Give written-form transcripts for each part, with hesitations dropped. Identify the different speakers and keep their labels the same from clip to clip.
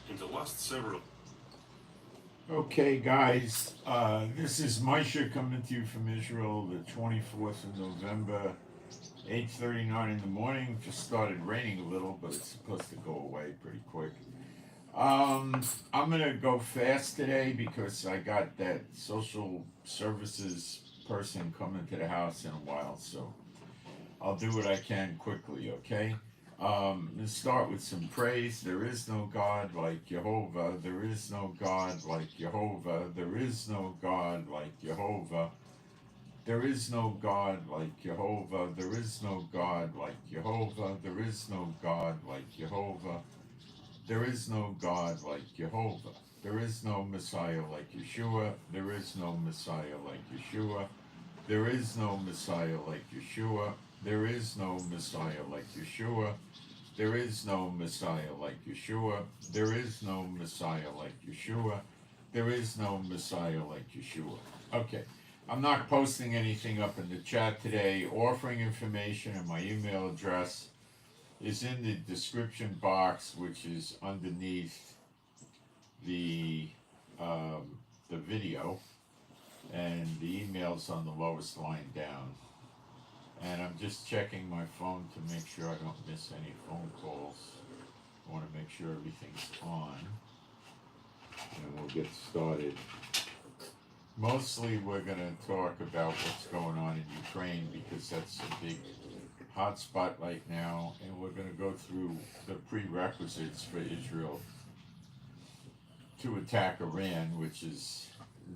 Speaker 1: in the last several.
Speaker 2: Okay, guys, this is Moshe coming to you from Israel, the 24th of November, 8:39 in the morning. Just started raining a little, but it's supposed to go away pretty quick. I'm gonna go fast today because I got that social services person coming to the house in a while, so I'll do what I can quickly, okay? Let's start with some praise. There is no God like Jehovah. There is no God like Jehovah. There is no God like Jehovah. There is no God like Jehovah. There is no God like Jehovah. There is no God like Jehovah. There is no God like Jehovah. There is no Messiah like Yeshua. There is no Messiah like Yeshua. There is no Messiah like Yeshua. There is no Messiah like Yeshua. There is no Messiah like Yeshua. There is no Messiah like Yeshua. There is no Messiah like Yeshua. Okay. I'm not posting anything up in the chat today. Offering information and my email address is in the description box, which is underneath the the video, and the email's on the lowest line down. And I'm just checking my phone to make sure I don't miss any phone calls. I want to make sure everything's on, and we'll get started. Mostly we're going to talk about what's going on in Ukraine because that's a big hot spot right now, and we're going to go through the prerequisites for Israel to attack Iran, which is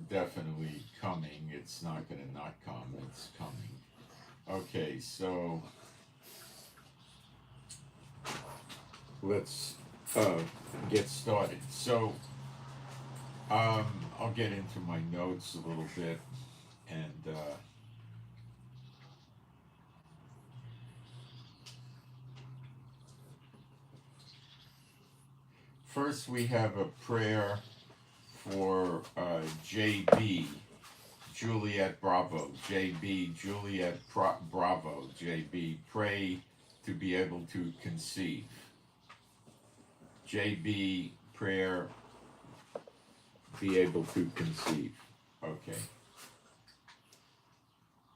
Speaker 2: definitely coming. It's not going to not come, it's coming. Okay, so let's get started. So I'll get into my notes a little bit, and first we have a prayer for JB, Juliet Bravo, JB, Juliet Bravo, JB, pray to be able to conceive. JB, prayer, be able to conceive. Okay.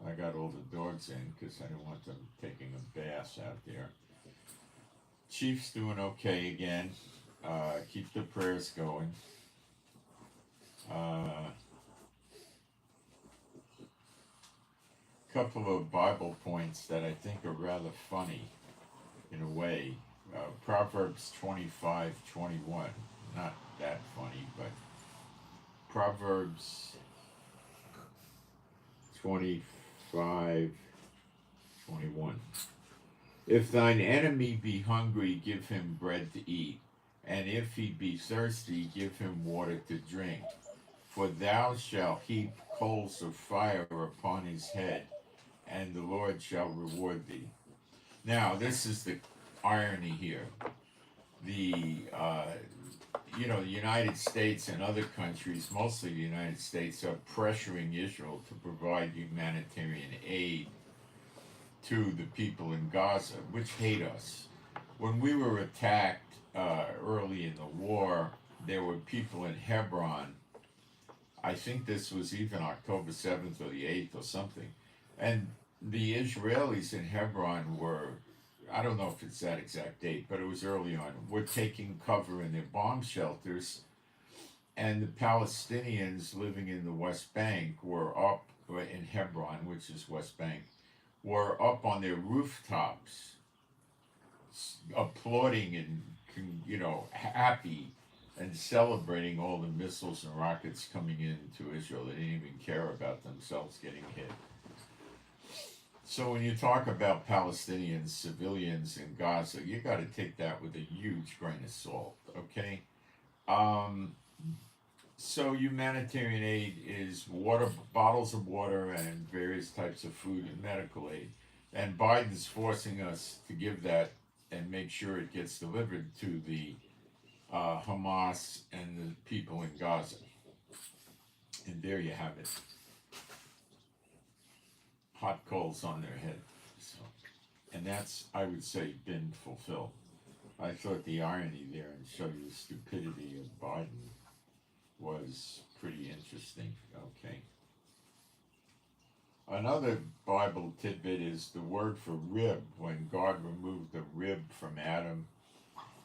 Speaker 2: I got all the dogs in because I don't want them taking a bath out there. Chief's doing okay again. Keep the prayers going. Couple of Bible points that I think are rather funny in a way. Proverbs 25:21. Not that funny, but Proverbs 25:21. If thine enemy be hungry, give him bread to eat, and if he be thirsty, give him water to drink. For thou shalt heap coals of fire upon his head, and the Lord shall reward thee. Now, this is the irony here. The the United States and other countries, mostly the United States, are pressuring Israel to provide humanitarian aid to the people in Gaza, which hate us. When we were attacked early in the war, there were people in Hebron. I think this was even October 7th or the 8th or something. And the Israelis in Hebron were, I don't know if it's that exact date, but it was early on, were taking cover in their bomb shelters. And the Palestinians living in the West Bank were up in Hebron, which is West Bank, were up on their rooftops applauding and, happy and celebrating all the missiles and rockets coming into Israel. They didn't even care about themselves getting hit. So when you talk about Palestinians, civilians in Gaza, you got to take that with a huge grain of salt, okay? So humanitarian aid is water, bottles of water, and various types of food and medical aid. And Biden's forcing us to give that and make sure it gets delivered to the Hamas and the people in Gaza. And there you have it. Hot coals on their head. So, and that's, I would say, been fulfilled. I thought the irony there and show you the stupidity of Biden was pretty interesting. Okay. Another Bible tidbit is the word for rib. When God removed the rib from Adam,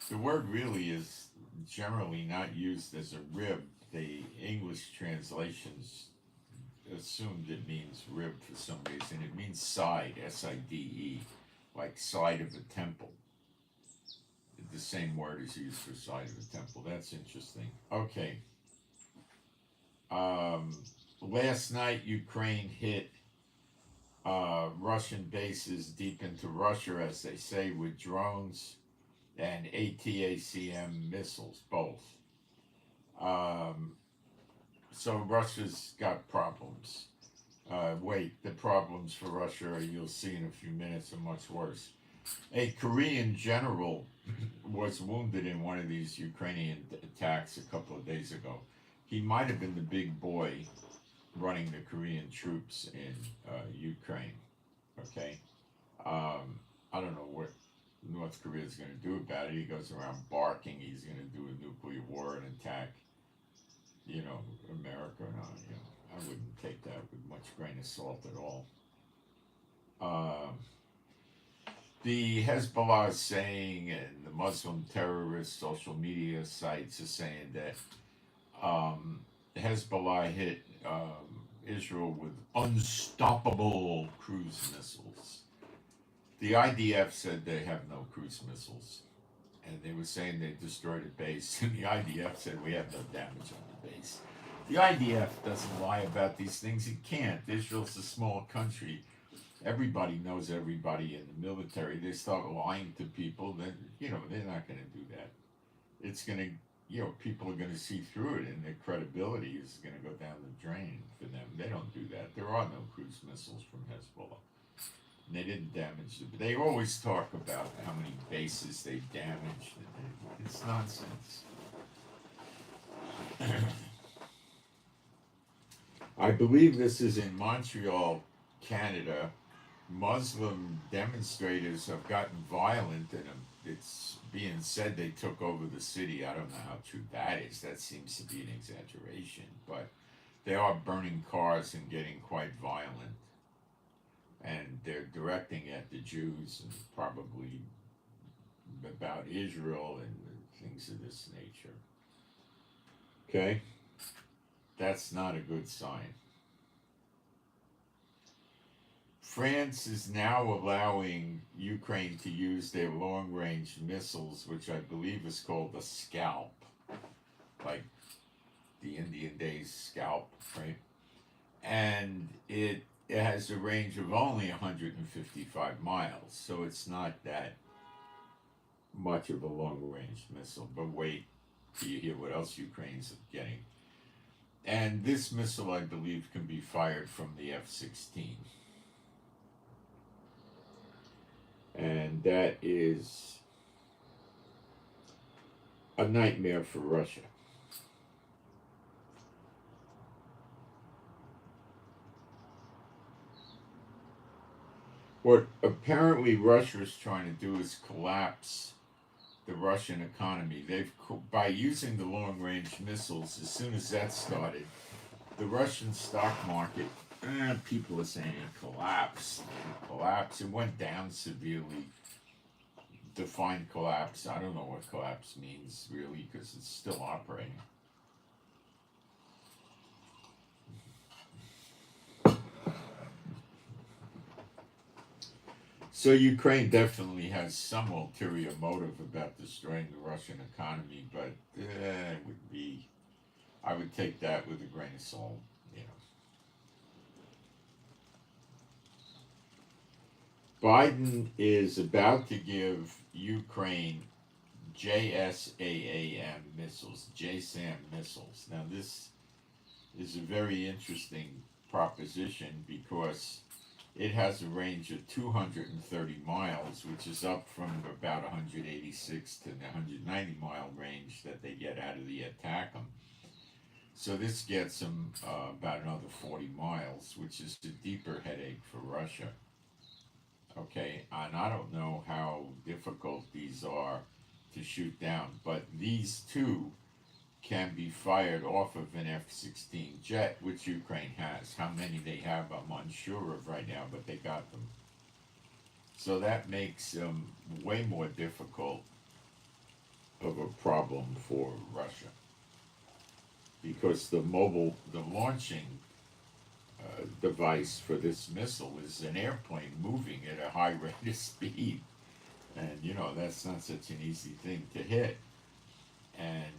Speaker 2: the word really is generally not used as a rib. The English translations assumed it means rib for some reason. It means side, S-I-D-E, like side of a temple. The same word is used for side of a temple. That's interesting. Okay. Last night, Ukraine hit Russian bases deep into Russia, as they say, with drones and ATACM missiles, both. So Russia's got problems. The problems for Russia, you'll see in a few minutes, are much worse. A Korean general was wounded in one of these Ukrainian attacks a couple of days ago. He might have been the big boy running the Korean troops in Ukraine. Okay, I don't know what North Korea is going to do about it. He goes around barking he's going to do a nuclear war and attack, America. No, I wouldn't take that with much grain of salt at all. The Hezbollah is saying, and the Muslim terrorist social media sites are saying that Hezbollah hit Israel with unstoppable cruise missiles. The IDF said they have no cruise missiles, and they were saying they destroyed a base, and the IDF said we have no damage on the base. The IDF doesn't lie about these things. It can't. Israel's a small country. Everybody knows everybody in the military. They start lying to people, then, they're not going to do that. It's going to, people are going to see through it, and their credibility is going to go down the drain for them. They don't do that. There are no cruise missiles from Hezbollah. And they didn't damage them. But they always talk about how many bases they've damaged. It's nonsense. I believe this is in Montreal, Canada. Muslim demonstrators have gotten violent, and it's being said they took over the city. I don't know how true that is. That seems to be an exaggeration, but they are burning cars and getting quite violent, and they're directing at the Jews and probably about Israel and things of this nature. Okay? That's not a good sign. France is now allowing Ukraine to use their long-range missiles, which I believe is called a Scalp, like the Indian days Scalp, right? And it has a range of only 155 miles, so it's not that much of a long-range missile. But wait till you hear what else Ukraine's getting. And this missile, I believe, can be fired from the F-16. And that is a nightmare for Russia. What apparently Russia is trying to do is collapse the Russian economy. By using the long-range missiles, as soon as that started, the Russian stock market, people are saying it collapsed. It went down severely. Define collapse. I don't know what collapse means, really, because it's still operating. So Ukraine definitely has some ulterior motive about destroying the Russian economy, but I would take that with a grain of salt, Biden is about to give Ukraine JSAAM missiles, JSAM missiles. Now this is a very interesting proposition because it has a range of 230 miles, which is up from about 186 to the 190 mile range that they get out of the ATACMS. So this gets them about another 40 miles, which is a deeper headache for Russia. Okay, and I don't know how difficult these are to shoot down. But these two can be fired off of an F-16 jet, which Ukraine has. How many they have, I'm unsure of right now, but they got them. So that makes them way more difficult of a problem for Russia, because the launching device for this missile is an airplane moving at a high rate of speed, and that's not such an easy thing to hit, and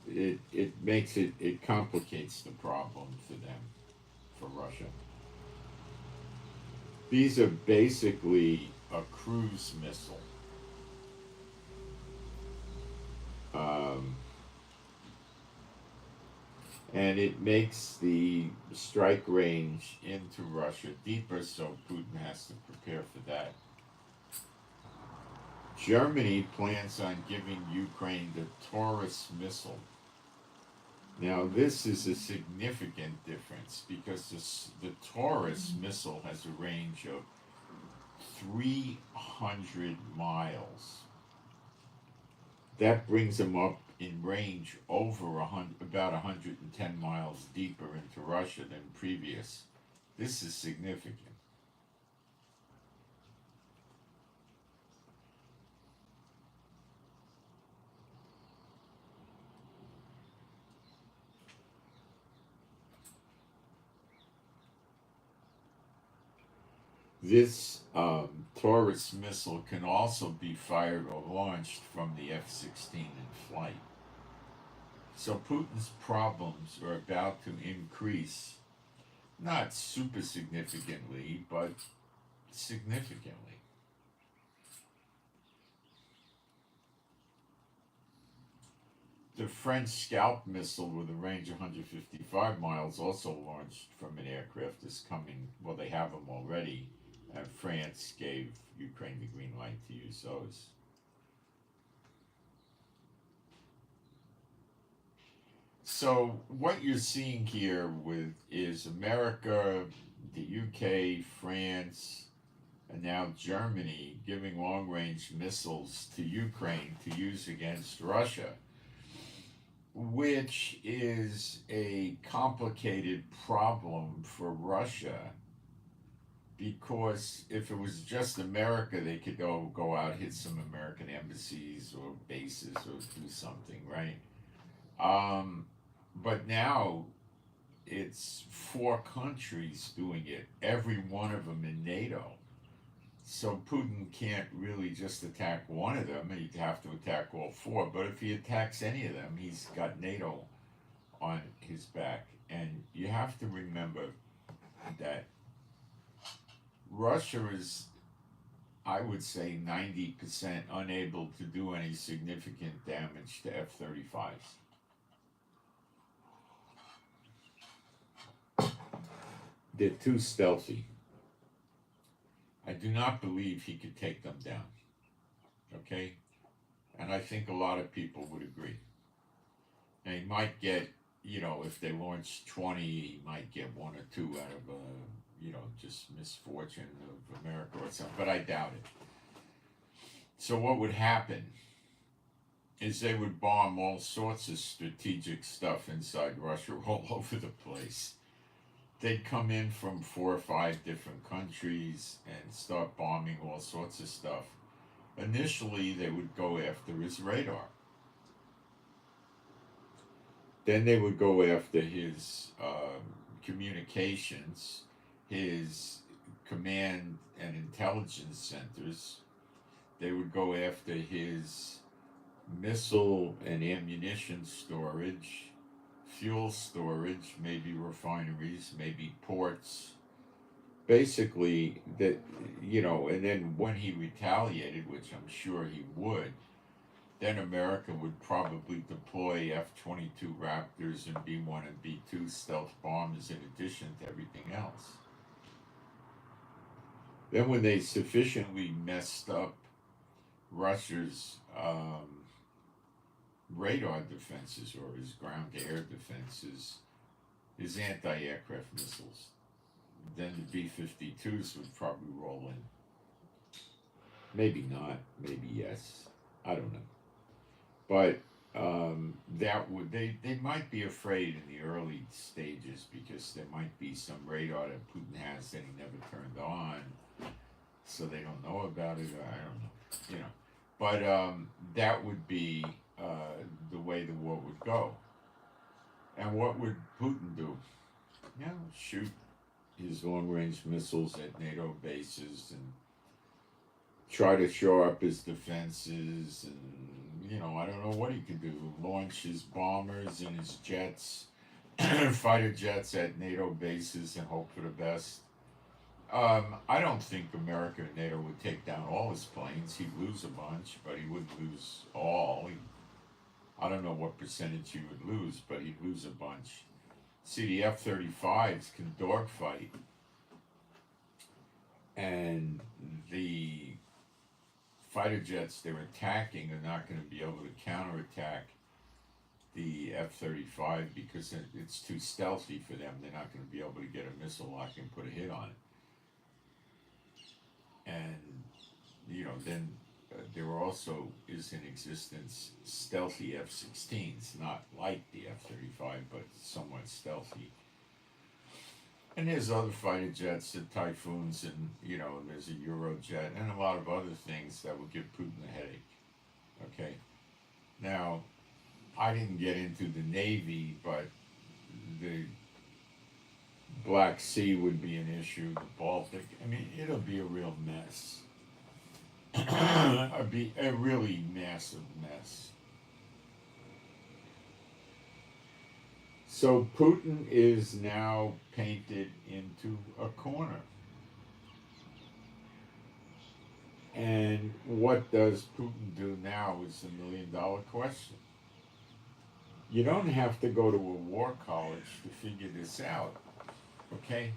Speaker 2: it complicates the problem for them, for Russia. These are basically a cruise missile. And it makes the strike range into Russia deeper, so Putin has to prepare for that. Germany plans on giving Ukraine the Taurus missile. Now, this is a significant difference, because the Taurus missile has a range of 300 miles. That brings them up in range over about 110 miles deeper into Russia than previous. This is significant. This Taurus missile can also be fired or launched from the F-16 in flight. So Putin's problems are about to increase, not super significantly, but significantly. The French Scalp missile with a range of 155 miles, also launched from an aircraft, is coming. Well, they have them already. France gave Ukraine the green light to use those. So what you're seeing here is America, the UK, France, and now Germany giving long-range missiles to Ukraine to use against Russia, which is a complicated problem for Russia, because if it was just America, they could go out, hit some American embassies or bases or do something, right? But now it's 4 countries doing it, every one of them in NATO. So Putin can't really just attack one of them, he'd have to attack all 4. But if he attacks any of them, he's got NATO on his back. And you have to remember that Russia is, I would say, 90% unable to do any significant damage to F-35s. They're too stealthy. I do not believe he could take them down. Okay? And I think a lot of people would agree. And he might get, if they launch 20, he might get 1 or 2 out of just misfortune of America or something, but I doubt it. So what would happen is they would bomb all sorts of strategic stuff inside Russia all over the place. They'd come in from 4 or 5 different countries and start bombing all sorts of stuff. Initially, they would go after his radar. Then they would go after his communications, his command and intelligence centers. They would go after his missile and ammunition storage, fuel storage, maybe refineries, maybe ports. Basically, and then when he retaliated, which I'm sure he would, then America would probably deploy F-22 Raptors and B-1 and B-2 stealth bombers in addition to everything else. Then when they sufficiently messed up Russia's radar defenses or his ground-to-air defenses, his anti-aircraft missiles, then the B-52s would probably roll in. Maybe not, maybe yes. I don't know. But that would they might be afraid in the early stages because there might be some radar that Putin has that he never turned on, so they don't know about it. I don't know, you know. But that would be the way the war would go. And what would Putin do? You know, shoot his long-range missiles at NATO bases and try to shore up his defenses, and I don't know what he could do. Launch his bombers and his jets, fighter jets at NATO bases and hope for the best. I don't think America and NATO would take down all his planes. He'd lose a bunch, but he wouldn't lose all. I don't know what percentage he would lose, but he'd lose a bunch. See, the F-35s can dogfight, and the fighter jets they're attacking are not going to be able to counterattack the F-35 because it's too stealthy for them. They're not going to be able to get a missile lock and put a hit on it. And, then there also is in existence stealthy F-16s, not like the F-35, but somewhat stealthy. And there's other fighter jets, the Typhoons, and there's a Eurojet, and a lot of other things that will give Putin a headache. Okay, now I didn't get into the Navy, but the Black Sea would be an issue. The Baltic, I mean, it'll be a real mess. It'll be a really massive mess. So Putin is now painted into a corner. And what does Putin do now is the million-dollar question. You don't have to go to a war college to figure this out, okay?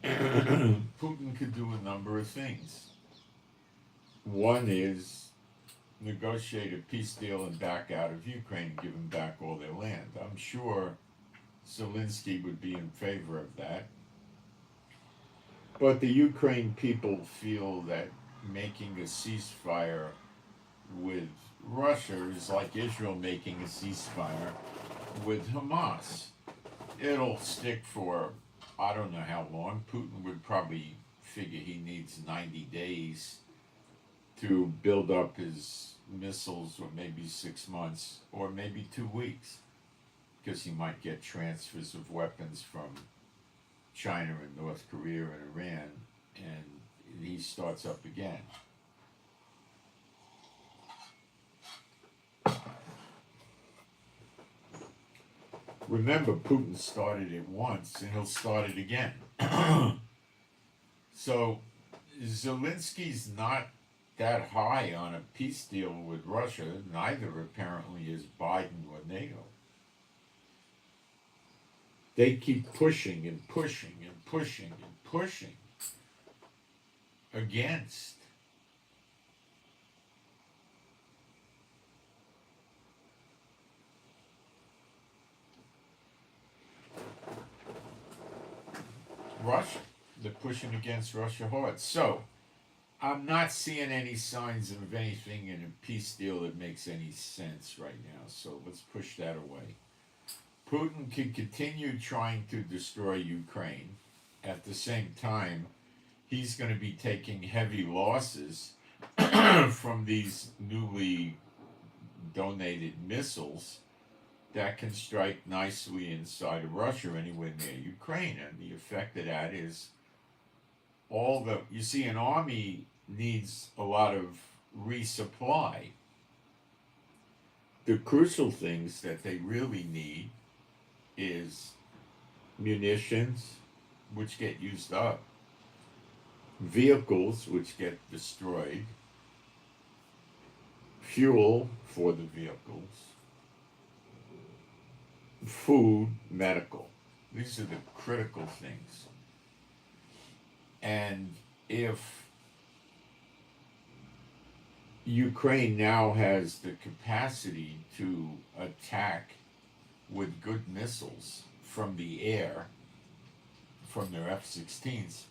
Speaker 2: Putin could do a number of things. One is negotiate a peace deal and back out of Ukraine and give them back all their land. I'm sure Zelensky would be in favor of that. But the Ukraine people feel that making a ceasefire with Russia is like Israel making a ceasefire with Hamas. It'll stick for I don't know how long. Putin would probably figure he needs 90 days to build up his missiles, or maybe 6 months, or maybe 2 weeks, because he might get transfers of weapons from China and North Korea and Iran, and he starts up again. Remember, Putin started it once, and he'll start it again. So, Zelensky's not that high on a peace deal with Russia. Neither apparently is Biden or NATO. They keep pushing and pushing and pushing and pushing against Russia. They're pushing against Russia hard. So, I'm not seeing any signs of anything in a peace deal that makes any sense right now. So let's push that away. Putin can continue trying to destroy Ukraine. At the same time, he's going to be taking heavy losses from these newly donated missiles that can strike nicely inside of Russia, anywhere near Ukraine. And the effect of that is you see, an army needs a lot of resupply. The crucial things that they really need is munitions, which get used up, vehicles, which get destroyed, fuel for the vehicles, food, medical. These are the critical things. And if Ukraine now has the capacity to attack with good missiles from the air, from their F-16s,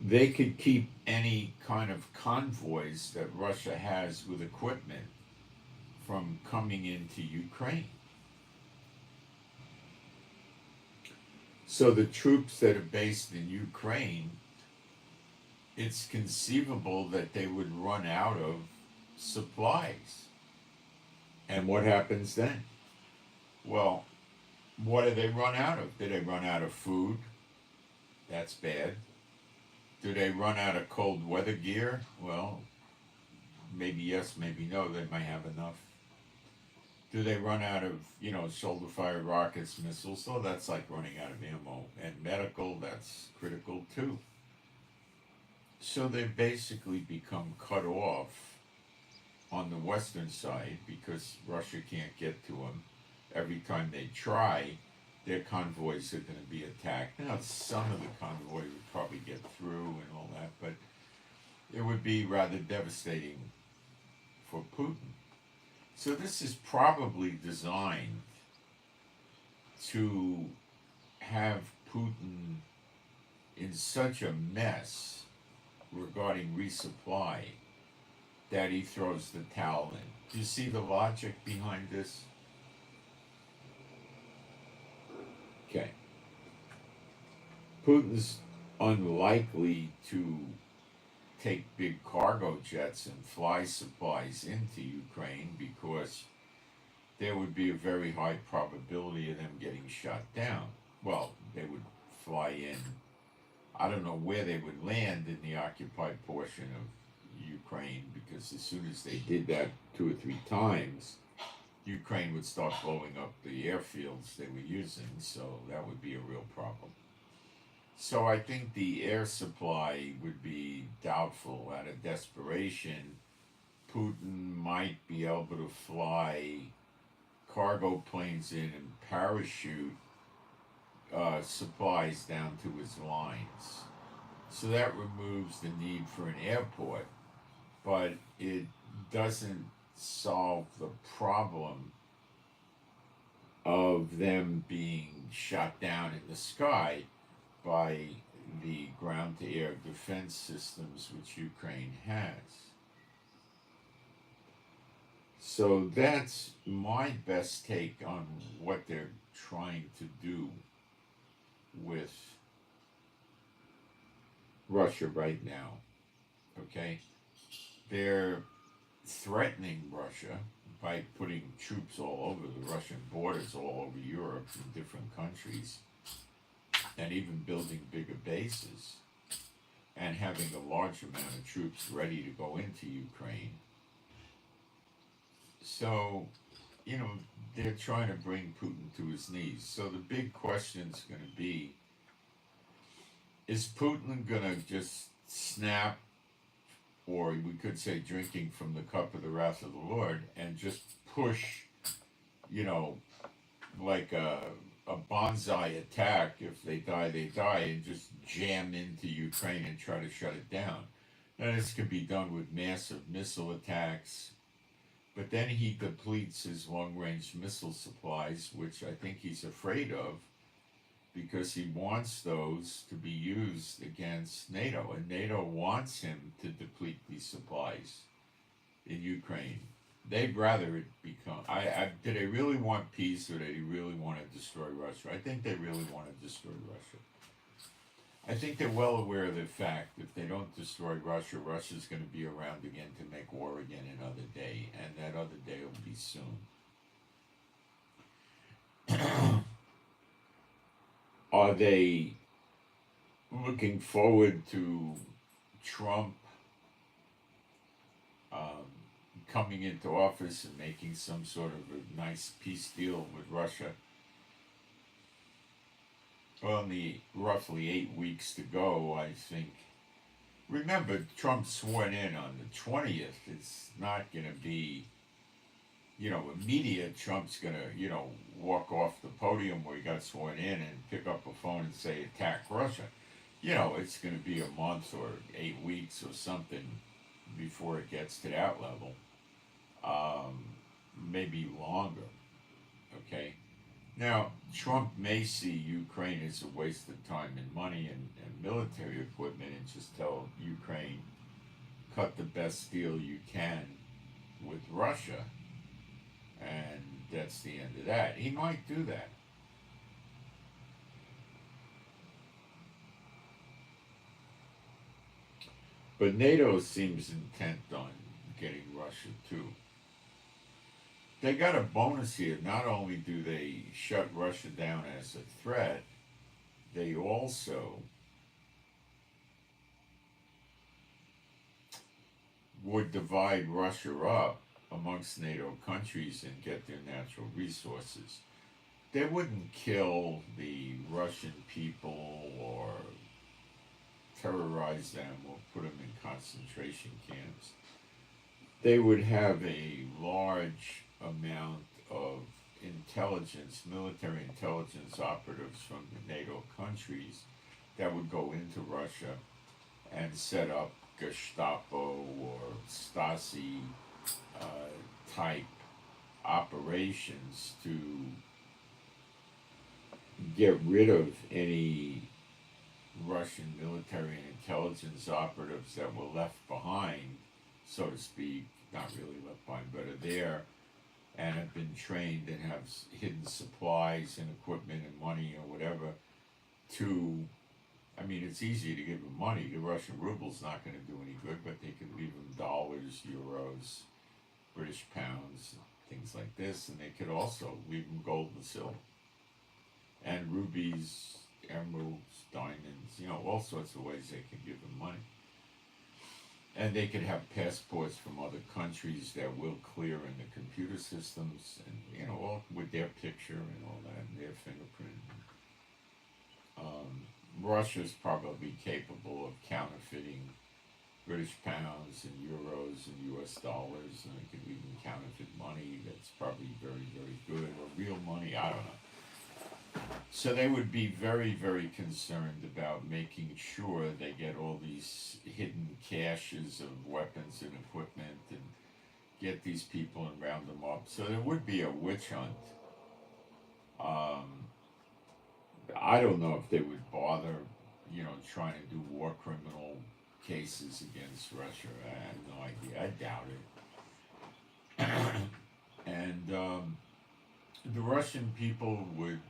Speaker 2: they could keep any kind of convoys that Russia has with equipment from coming into Ukraine. So the troops that are based in Ukraine, it's conceivable that they would run out of supplies. And what happens then? Well, what do they run out of? Do they run out of food? That's bad. Do they run out of cold weather gear? Well, maybe yes, maybe no. They might have enough. Do they run out of, shoulder fire rockets, missiles? So that's like running out of ammo. And medical, that's critical too. So they basically become cut off on the western side because Russia can't get to them. Every time they try, their convoys are going to be attacked. Now, some of the convoy would probably get through and all that, but it would be rather devastating for Putin. So this is probably designed to have Putin in such a mess regarding resupply that he throws the towel in. Do you see the logic behind this? Okay. Putin's unlikely to take big cargo jets and fly supplies into Ukraine because there would be a very high probability of them getting shot down. Well, they would fly in. I don't know where they would land in the occupied portion of Ukraine, because as soon as they did that 2 or 3 times, Ukraine would start blowing up the airfields they were using, so that would be a real problem. So I think the air supply would be doubtful. Out of desperation, Putin might be able to fly cargo planes in and parachute supplies down to his lines. So that removes the need for an airport, but it doesn't solve the problem of them being shot down in the sky by the ground-to-air defense systems which Ukraine has. So that's my best take on what they're trying to do with Russia right now. Okay? They're threatening Russia by putting troops all over the Russian borders, all over Europe, in different countries, and even building bigger bases, and having a large amount of troops ready to go into Ukraine. So, they're trying to bring Putin to his knees. So the big question is going to be, is Putin going to just snap, or we could say drinking from the cup of the wrath of the Lord, and just push, like a bonsai attack? If they die, they die, and just jam into Ukraine and try to shut it down? Now, this could be done with massive missile attacks, but then he depletes his long-range missile supplies, which I think he's afraid of, because he wants those to be used against NATO, and NATO wants him to deplete these supplies in Ukraine. They'd rather it become. Do they really want peace, or do they really want to destroy Russia? I think they really want to destroy Russia. I think they're well aware of the fact if they don't destroy Russia, Russia's going to be around again to make war again another day, and that other day will be soon. Are they looking forward to Trump coming into office and making some sort of a nice peace deal with Russia? Well, in the roughly 8 weeks to go, I think. Remember, Trump sworn in on the 20th. It's not going to be, immediate. Trump's going to, walk off the podium where he got sworn in and pick up a phone and say, attack Russia. It's going to be a month or 8 weeks or something before it gets to that level. Maybe longer. Okay? Now, Trump may see Ukraine as a waste of time and money and military equipment and just tell Ukraine, cut the best deal you can with Russia, and that's the end of that. He might do that. But NATO seems intent on getting Russia too. They got a bonus here. Not only do they shut Russia down as a threat, they also would divide Russia up amongst NATO countries and get their natural resources. They wouldn't kill the Russian people or terrorize them or put them in concentration camps. They would have a large amount of intelligence, military intelligence operatives from the NATO countries that would go into Russia and set up Gestapo or Stasi type operations to get rid of any Russian military and intelligence operatives that were left behind, so to speak, not really left behind, but are there and have been trained and have hidden supplies and equipment and money or whatever to, I mean, it's easy to give them money. The Russian ruble's not going to do any good, but they could leave them dollars, euros, British pounds, things like this, and they could also leave them gold and silver and rubies, emeralds, diamonds, you know, all sorts of ways they can give them money. And they could have passports from other countries that will clear in the computer systems, and you know, all with their picture and all that, and their fingerprint. Russia's probably capable of counterfeiting British pounds and euros and US dollars, and they could even counterfeit money that's probably very, very good, or real money, I don't know. So they would be very, very concerned about making sure they get all these hidden caches of weapons and equipment and get these people and round them up. So there would be a witch hunt. I don't know if they would bother, you know, trying to do war criminal cases against Russia. I have no idea. I doubt it. And the Russian people would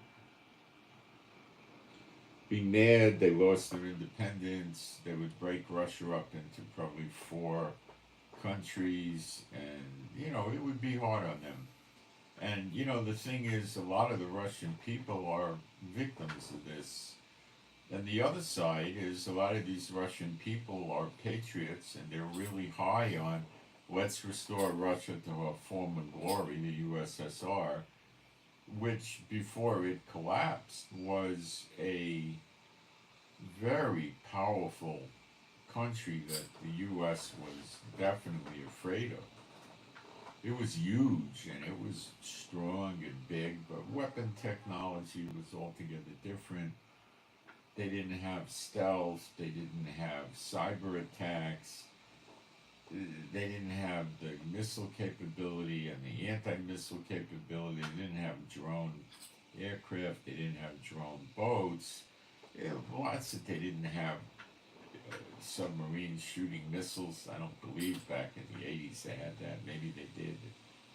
Speaker 2: be mad they lost their independence. They would break Russia up into probably 4 countries, and you know, it would be hard on them. And you know, the thing is, a lot of the Russian people are victims of this. And the other side is a lot of these Russian people are patriots, and they're really high on let's restore Russia to her former glory, the USSR, which before it collapsed was a very powerful country that the US was definitely afraid of. It was huge and it was strong and big, but weapon technology was altogether different. They didn't have stealth, they didn't have cyber attacks, they didn't have the missile capability and the anti-missile capability, they didn't have drone aircraft, they didn't have drone boats, lots that they didn't have submarines shooting missiles. I don't believe back in the 80s they had that. Maybe they did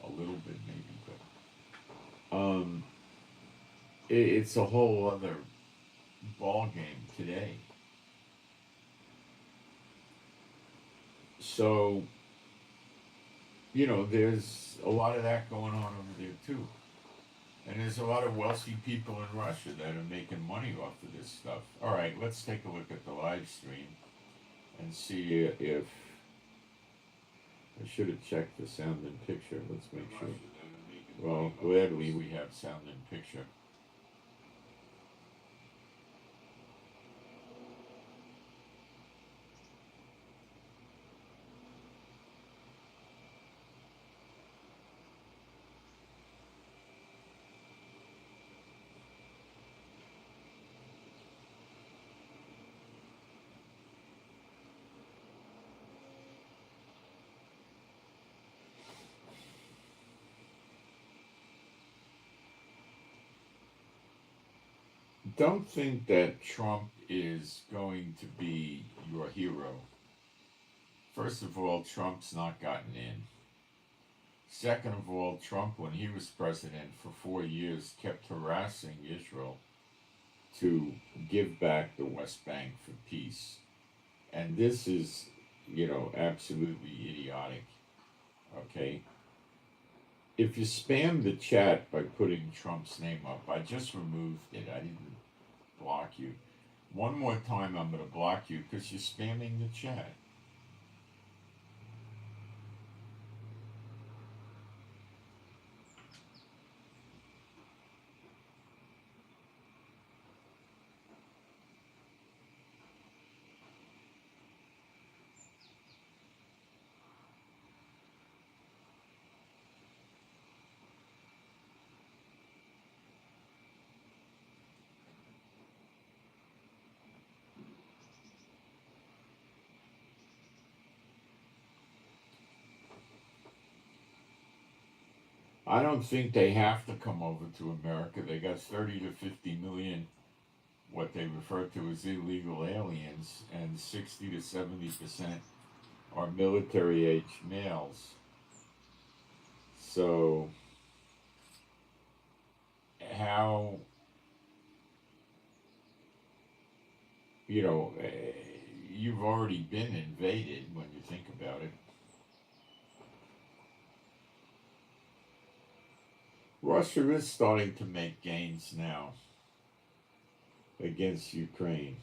Speaker 2: a little bit, maybe, but it's a whole other ball game today. So, you know, there's a lot of that going on over there too. And there's a lot of wealthy people in Russia that are making money off of this stuff. All right, let's take a look at the live stream and see if I should have checked the sound and picture. Let's make sure. Well, gladly we have sound and picture. don't think that Trump is going to be your hero. First of all, Trump's not gotten in. Second of all, Trump, when he was president for 4 years, kept harassing Israel to give back the West Bank for peace. And this is, absolutely idiotic. Okay? If you spam the chat by putting Trump's name up, I just removed it. I didn't block you. One more time, I'm going to block you because you're spamming the chat. I don't think they have to come over to America. They got 30 to 50 million, what they refer to as illegal aliens, and 60 to 70% are military age males. So, how, you've already been invaded when you think about it. Russia is starting to make gains now against Ukraine.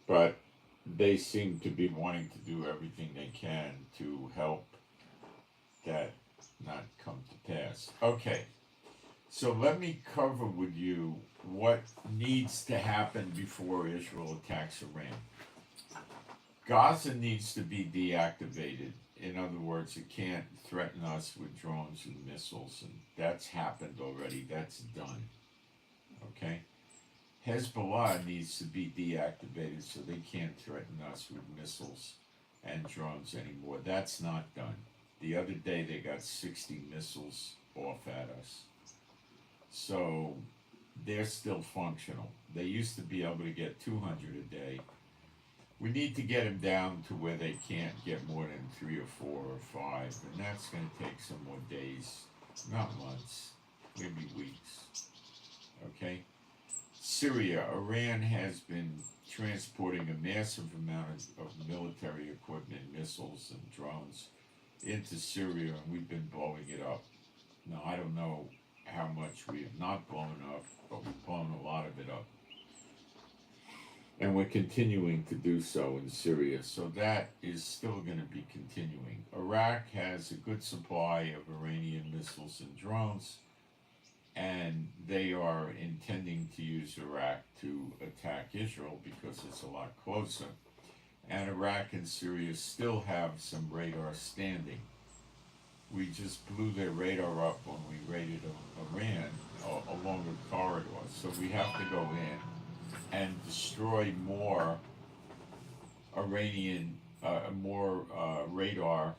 Speaker 2: But they seem to be wanting to do everything they can to help that not come to pass. Okay, so let me cover with you what needs to happen before Israel attacks Iran. Gaza needs to be deactivated. In other words, it can't threaten us with drones and missiles, and that's happened already. That's done. Okay? Hezbollah needs to be deactivated so they can't threaten us with missiles and drones anymore. That's not done. The other day they got 60 missiles off at us. So they're still functional. They used to be able to get 200 a day. We need to get them down to where they can't get more than 3 or 4 or 5, and that's going to take some more days, not months, maybe weeks. Okay? Syria, Iran has been transporting a massive amount of military equipment, missiles and drones into Syria, and we've been blowing it up. Now, I don't know how much we have not blown up, but we've blown a lot of it up. And we're continuing to do so in Syria, so that is still going to be continuing. Iraq has a good supply of Iranian missiles and drones, and they are intending to use Iraq to attack Israel because it's a lot closer. And Iraq and Syria still have some radar standing. We just blew their radar up when we raided Iran along the corridor. So we have to go in and destroy more Iranian, radar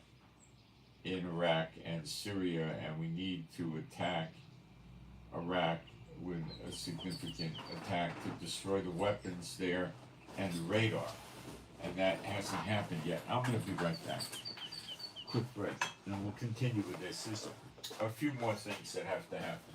Speaker 2: in Iraq and Syria, and we need to attack Iraq with a significant attack to destroy the weapons there and the radar. And that hasn't happened yet. I'm going to be right back. Quick break, and we'll continue with this. There's a few more things that have to happen.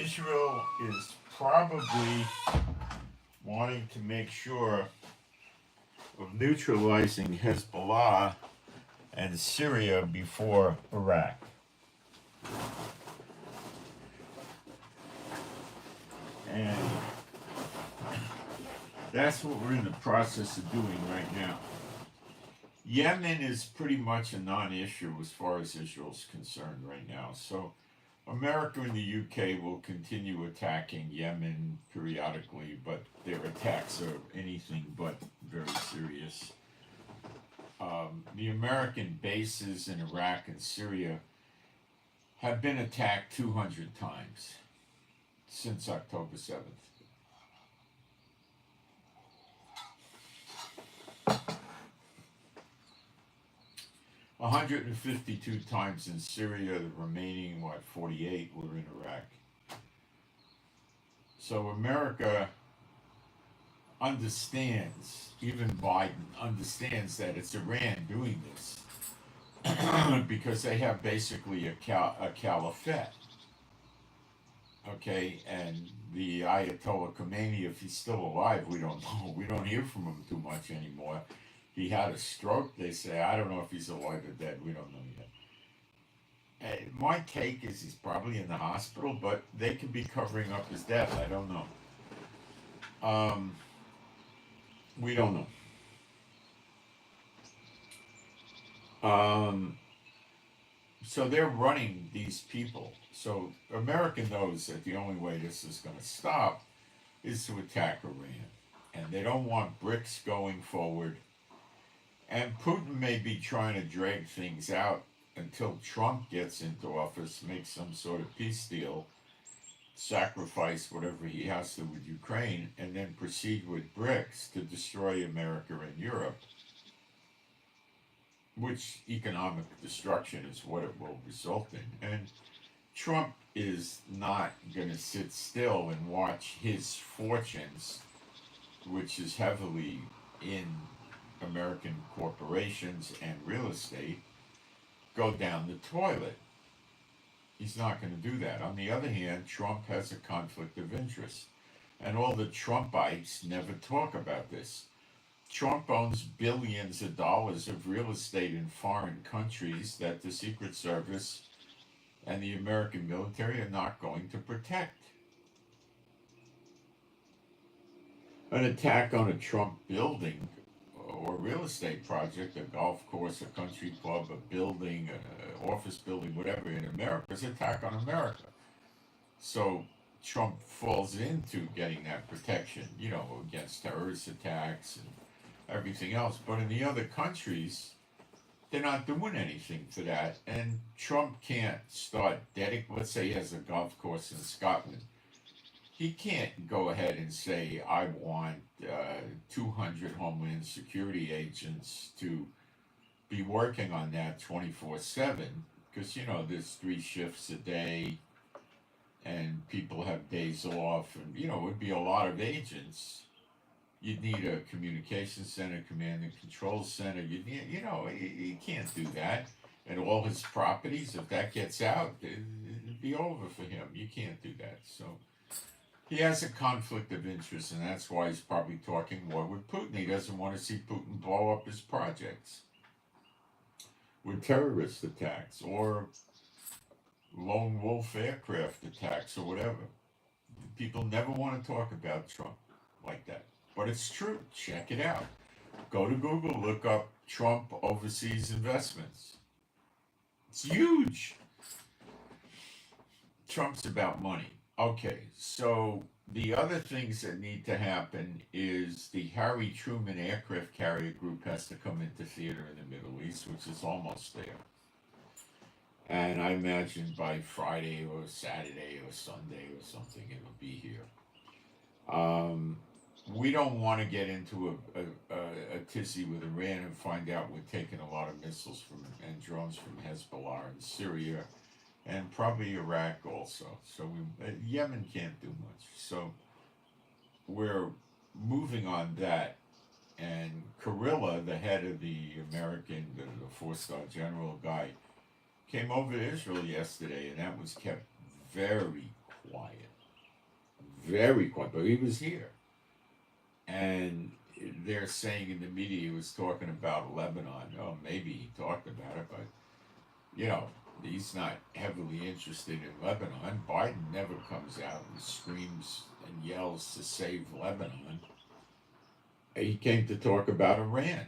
Speaker 2: Israel is probably wanting to make sure of neutralizing Hezbollah and Syria before Iraq. And that's what we're in the process of doing right now. Yemen is pretty much a non-issue as far as Israel's concerned right now. So America and the UK will continue attacking Yemen periodically, but their attacks are anything but very serious. The American bases in Iraq and Syria have been attacked 200 times since October 7th. $152 times in Syria, the remaining, 48 were in Iraq. So America understands, even Biden understands that it's Iran doing this because they have basically a caliphate. Okay, and the Ayatollah Khomeini, if he's still alive, we don't know. We don't hear from him too much anymore. He had a stroke, they say. I don't know if he's alive or dead. We don't know yet. My take is he's probably in the hospital, but they could be covering up his death. I don't know. We don't know. So they're running these people. So America knows that the only way this is going to stop is to attack Iran. And they don't want BRICS going forward. And Putin may be trying to drag things out until Trump gets into office, make some sort of peace deal, sacrifice whatever he has to with Ukraine, and then proceed with BRICS to destroy America and Europe, which economic destruction is what it will result in. And Trump is not going to sit still and watch his fortunes, which is heavily in American corporations and real estate, go down the toilet. He's not going to do that. On the other hand, Trump has a conflict of interest. And all the Trumpites never talk about this. Trump owns billions of dollars of real estate in foreign countries that the Secret Service and the American military are not going to protect. An attack on a Trump building or real estate project, a golf course, a country club, a building, an office building, whatever in America, is an attack on America. So Trump falls into getting that protection, against terrorist attacks and everything else. But in the other countries, they're not doing anything for that. And Trump can't start let's say he has a golf course in Scotland. He can't go ahead and say, I want 200 Homeland Security agents to be working on that 24/7, because, there's 3 shifts a day and people have days off, and, it would be a lot of agents. You'd need a communication center, command and control center. You'd need, you can't do that. And all his properties, if that gets out, it'd be over for him. You can't do that. So he has a conflict of interest, and that's why he's probably talking more with Putin. He doesn't want to see Putin blow up his projects with terrorist attacks or lone wolf aircraft attacks or whatever. People never want to talk about Trump like that. But it's true. Check it out. Go to Google, look up Trump overseas investments. It's huge. Trump's about money. Okay, so the other things that need to happen is the Harry Truman aircraft carrier group has to come into theater in the Middle East, which is almost there. And I imagine by Friday or Saturday or Sunday or something, it'll be here. We don't want to get into a tizzy with Iran and find out we're taking a lot of missiles and drones from Hezbollah in Syria and probably Iraq also. So Yemen can't do much. So we're moving on that. And Kurilla, the head of the American, the 4-star general guy, came over to Israel yesterday, and that was kept very quiet. very quiet, but he was here. And they're saying in the media he was talking about Lebanon. Oh, maybe he talked about it, but you know, he's not heavily interested in Lebanon. Biden never comes out and screams and yells to save Lebanon. He came to talk about Iran.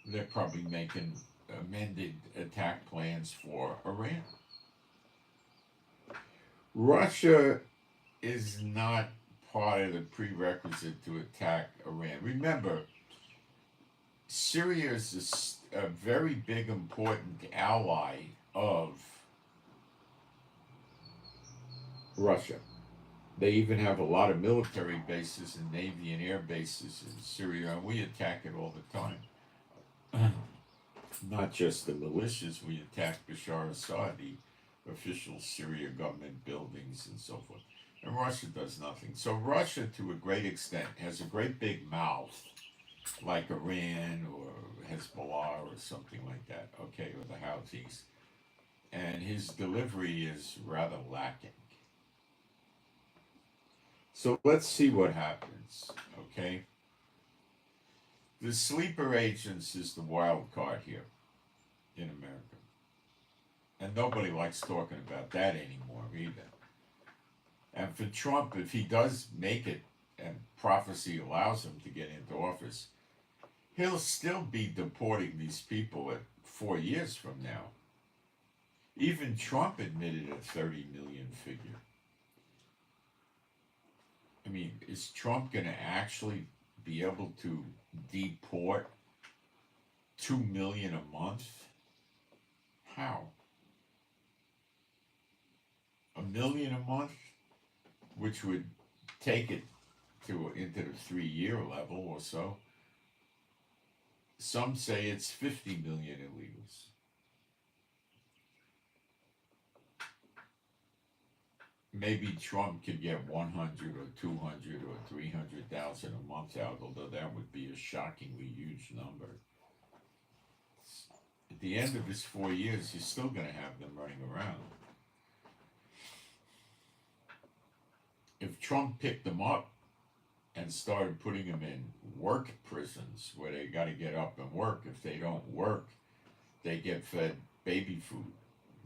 Speaker 2: They're probably making amended attack plans for Iran. Russia is not part of the prerequisite to attack Iran. Remember, Syria is a very big, important ally of Russia. They even have a lot of military bases and Navy and air bases in Syria, and we attack it all the time. Not just the militias, we attack Bashar Assad, the official Syria government buildings and so forth. And Russia does nothing. So Russia, to a great extent, has a great big mouth, like Iran or Hezbollah or something like that, okay, or the Houthis. And his delivery is rather lacking. So let's see what happens, okay? The sleeper agents is the wild card here in America. And nobody likes talking about that anymore either. And for Trump, if he does make it, and prophecy allows him to get into office, he'll still be deporting these people at 4 years from now. Even Trump admitted a 30 million figure. I mean, is Trump going to actually be able to deport 2 million a month? How? 1 million a month, which would take it into the 3-year level or so. Some say it's 50 million illegals. Maybe Trump could get 100 or 200 or 300,000 a month out, although that would be a shockingly huge number. At the end of his 4 years, you're still going to have them running around. If Trump picked them up and started putting them in work prisons where they got to get up and work, if they don't work, they get fed baby food.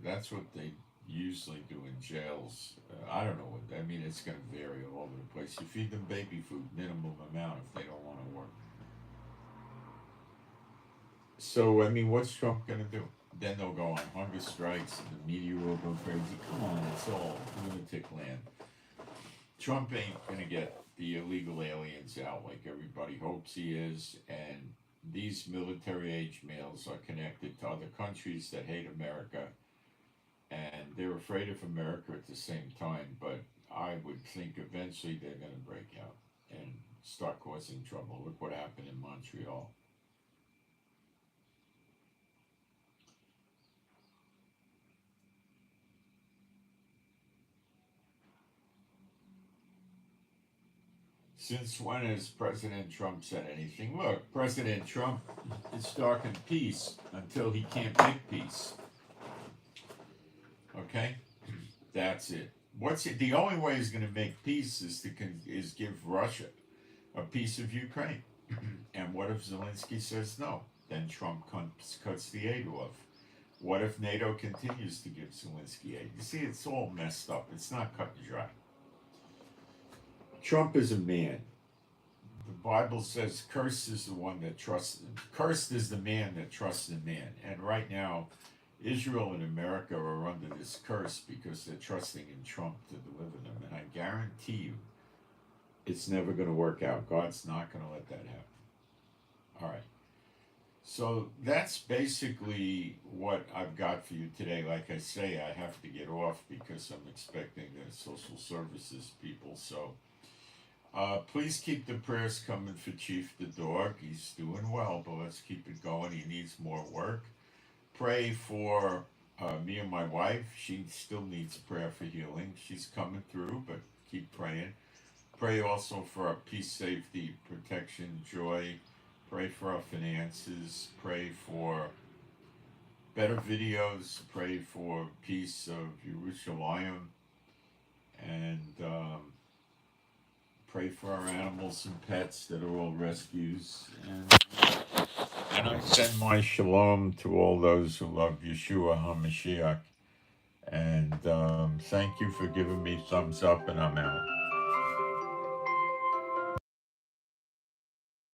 Speaker 2: That's what they usually do in jails. I don't know what, I mean, it's going to vary all over the place. You feed them baby food, minimum amount if they don't want to work. So, I mean, what's Trump going to do? Then they'll go on hunger strikes and the media will go crazy. Come on, it's all lunatic land. Trump ain't going to get the illegal aliens out like everybody hopes he is, and these military-age males are connected to other countries that hate America, and they're afraid of America at the same time, but I would think eventually they're going to break out and start causing trouble. Look what happened in Montreal. Since when has President Trump said anything? Look, President Trump is talking peace until he can't make peace. Okay? That's it. What's it? The only way he's going to make peace is give Russia a piece of Ukraine. And what if Zelensky says no? Then Trump cuts the aid off. What if NATO continues to give Zelensky aid? You see, it's all messed up. It's not cut and dry. Trump is a man. The Bible says, "Cursed is the one that trusts him. Cursed is the man that trusts in man." And right now, Israel and America are under this curse because they're trusting in Trump to deliver them. And I guarantee you, it's never going to work out. God's not going to let that happen. All right. So that's basically what I've got for you today. Like I say, I have to get off because I'm expecting the social services people. So please keep the prayers coming for Chief the dog. He's doing well, but let's keep it going. He needs more work. Pray for me and my wife. She still needs prayer for healing. She's coming through, but keep praying. Pray also for our peace, safety, protection, joy. Pray for our finances. Pray for better videos. Pray for peace of Jerusalem. And pray for our animals and pets that are all rescues. And I send my shalom to all those who love Yeshua HaMashiach. And thank you for giving me thumbs up, and I'm out.